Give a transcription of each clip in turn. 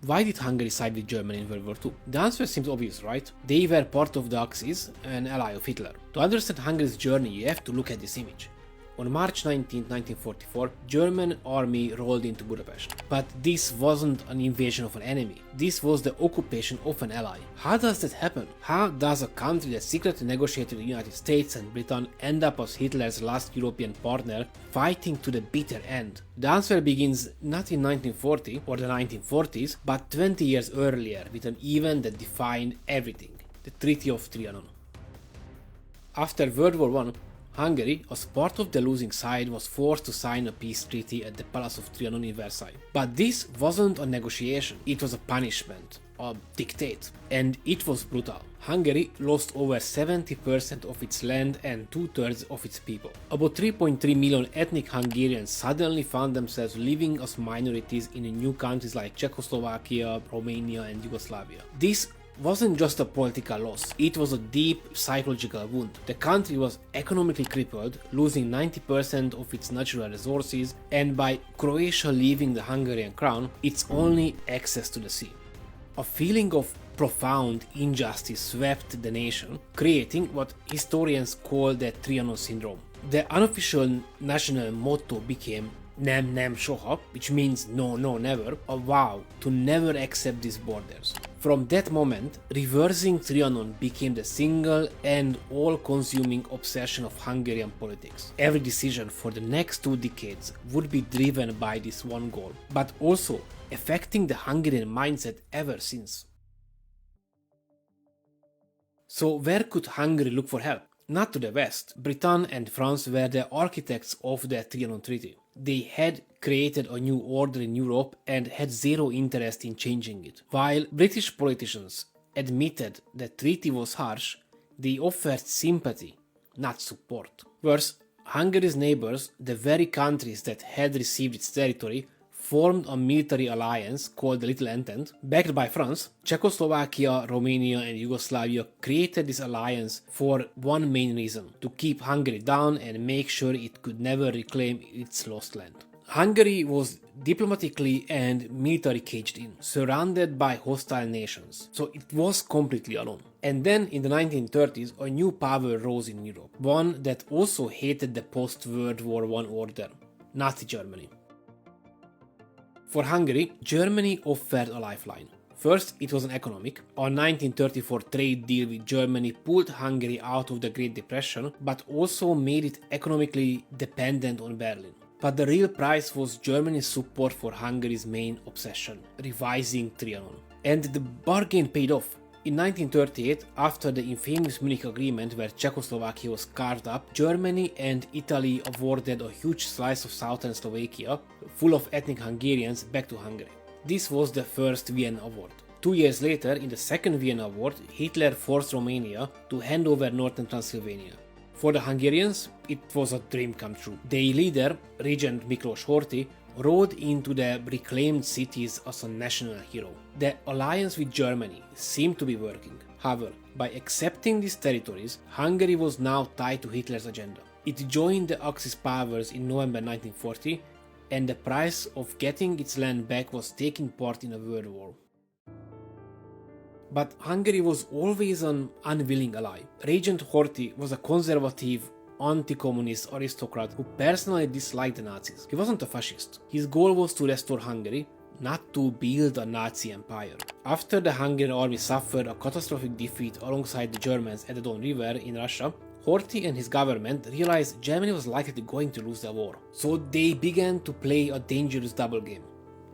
Why did Hungary side with Germany in World War II? The answer seems obvious, right? They were part of the Axis, an ally of Hitler. To understand Hungary's journey, you have to look at this image. On March 19, 1944, German army rolled into Budapest. But this wasn't an invasion of an enemy. This was the occupation of an ally. How does that happen? How does a country that secretly negotiated with the United States and Britain end up as Hitler's last European partner, fighting to the bitter end? The answer begins not in 1940 or the 1940s, but 20 years earlier with an event that defined everything: the Treaty of Trianon. After World War I, Hungary, as part of the losing side, was forced to sign a peace treaty at the Palace of Trianon in Versailles. But this wasn't a negotiation, it was a punishment, a dictate, and it was brutal. Hungary lost over 70% of its land and 2/3 of its people. About 3.3 million ethnic Hungarians suddenly found themselves living as minorities in new countries like Czechoslovakia, Romania and Yugoslavia. This wasn't just a political loss, it was a deep psychological wound. The country was economically crippled, losing 90% of its natural resources, and by Croatia leaving the Hungarian crown, its only access to the sea. A feeling of profound injustice swept the nation, creating what historians call the Trianon syndrome. The unofficial national motto became Nem soha, which means no, never, a vow to never accept these borders. From that moment, reversing Trianon became the single and all-consuming obsession of Hungarian politics. Every decision for the next 2 decades would be driven by this one goal, but also affecting the Hungarian mindset ever since. So where could Hungary look for help? Not to the West. Britain and France were the architects of the Trianon Treaty. They had created a new order in Europe and had zero interest in changing it. While British politicians admitted the treaty was harsh, they offered sympathy, not support. Worse, Hungary's neighbors, the very countries that had received its territory, formed a military alliance called the Little Entente. Backed by France, Czechoslovakia, Romania and Yugoslavia created this alliance for one main reason: to keep Hungary down and make sure it could never reclaim its lost land. Hungary was diplomatically and military caged in, surrounded by hostile nations, so it was completely alone. And then in the 1930s, a new power rose in Europe, one that also hated the post-World War I order: Nazi Germany. For Hungary, Germany offered a lifeline. First, it was an economic. A 1934 trade deal with Germany pulled Hungary out of the Great Depression, but also made it economically dependent on Berlin. But the real price was Germany's support for Hungary's main obsession: revising Trianon. And the bargain paid off. In 1938, after the infamous Munich Agreement where Czechoslovakia was carved up, Germany and Italy awarded a huge slice of southern Slovakia, full of ethnic Hungarians, back to Hungary. This was the first Vienna Award. 2 years later, in the second Vienna Award, Hitler forced Romania to hand over northern Transylvania. For the Hungarians, it was a dream come true. Their leader, Regent Miklós Horthy, rode into the reclaimed cities as a national hero. The alliance with Germany seemed to be working. However, by accepting these territories, Hungary was now tied to Hitler's agenda. It joined the Axis powers in November 1940, and the price of getting its land back was taking part in a world war. But Hungary was always an unwilling ally. Regent Horthy was a conservative, anti-communist aristocrat who personally disliked the Nazis. He wasn't a fascist. His goal was to restore Hungary, not to build a Nazi empire. After the Hungarian army suffered a catastrophic defeat alongside the Germans at the Don River in Russia, Horthy and his government realized Germany was likely going to lose the war. So they began to play a dangerous double game.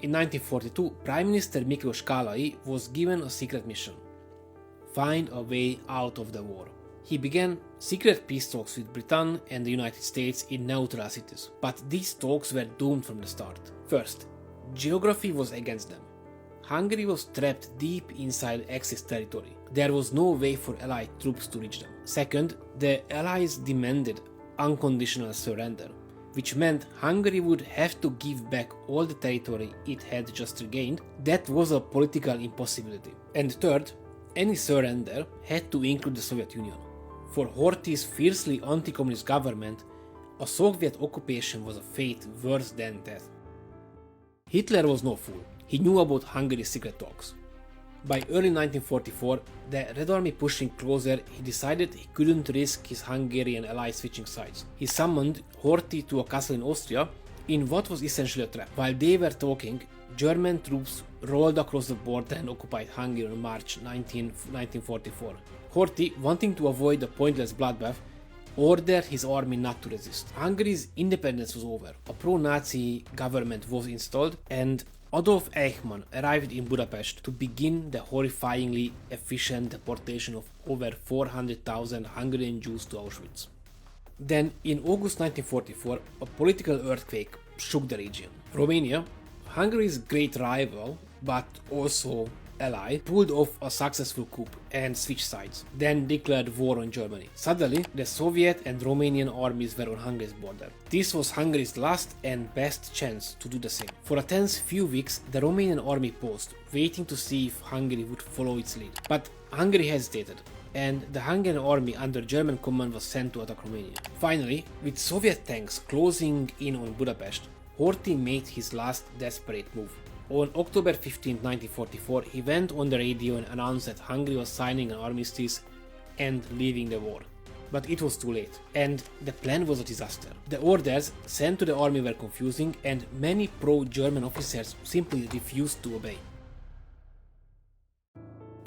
In 1942, Prime Minister Miklós Kálai was given a secret mission: find a way out of the war. He began secret peace talks with Britain and the United States in neutral cities, but these talks were doomed from the start. First, geography was against them. Hungary was trapped deep inside Axis territory. There was no way for Allied troops to reach them. Second, the Allies demanded unconditional surrender, which meant Hungary would have to give back all the territory it had just regained. That was a political impossibility. And third, any surrender had to include the Soviet Union. For Horthy's fiercely anti-communist government, a Soviet occupation was a fate worse than death. Hitler was no fool. He knew about Hungary's secret talks. By early 1944, the Red Army pushing closer, he decided he couldn't risk his Hungarian allies switching sides. He summoned Horthy to a castle in Austria in what was essentially a trap. While they were talking, German troops rolled across the border and occupied Hungary on March 1944. Horthy, wanting to avoid a pointless bloodbath, ordered his army not to resist. Hungary's independence was over. A pro-Nazi government was installed, and Adolf Eichmann arrived in Budapest to begin the horrifyingly efficient deportation of over 400,000 Hungarian Jews to Auschwitz. Then, in August 1944, a political earthquake shook the region. Romania, Hungary's great rival, but also ally, pulled off a successful coup and switched sides, then declared war on Germany. Suddenly, the Soviet and Romanian armies were on Hungary's border. This was Hungary's last and best chance to do the same. For a tense few weeks, the Romanian army paused, waiting to see if Hungary would follow its lead. But Hungary hesitated, and the Hungarian army under German command was sent to attack Romania. Finally, with Soviet tanks closing in on Budapest, Horthy made his last desperate move. On October 15, 1944, he went on the radio and announced that Hungary was signing an armistice and leaving the war. But it was too late, and the plan was a disaster. The orders sent to the army were confusing, and many pro-German officers simply refused to obey.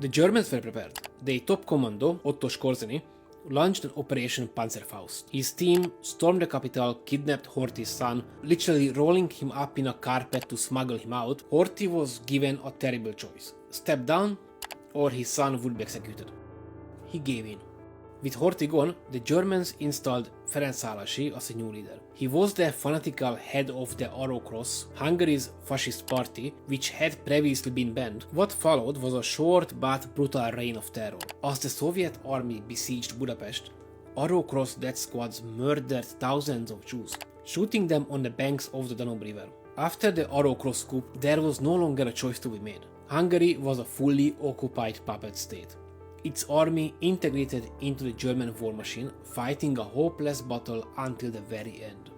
The Germans were prepared. Their top commando, Otto Skorzeny, launched an Operation Panzerfaust. His team stormed the capital, kidnapped Horthy's son, literally rolling him up in a carpet to smuggle him out. Horthy was given a terrible choice: step down, or his son would be executed. He gave in. With Horthy gone, the Germans installed Ferenc Szálasi as a new leader. He was the fanatical head of the Arrow Cross, Hungary's fascist party, which had previously been banned. What followed was a short but brutal reign of terror. As the Soviet army besieged Budapest, Arrow Cross death squads murdered thousands of Jews, shooting them on the banks of the Danube River. After the Arrow Cross coup, there was no longer a choice to be made. Hungary was a fully occupied puppet state. Its army integrated into the German war machine, fighting a hopeless battle until the very end.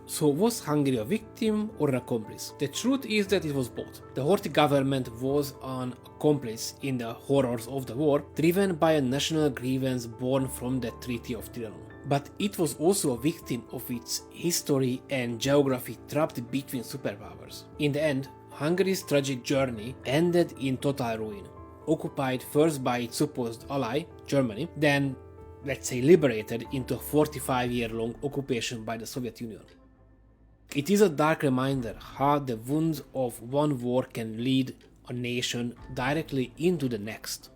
So was Hungary a victim or an accomplice? The truth is that it was both. The Horthy government was an accomplice in the horrors of the war, driven by a national grievance born from the Treaty of Trianon. But it was also a victim of its history and geography trapped between superpowers. In the end, Hungary's tragic journey ended in total ruin. Occupied first by its supposed ally, Germany, then, let's say, liberated into a 45-year-long occupation by the Soviet Union. It is a dark reminder how the wounds of one war can lead a nation directly into the next.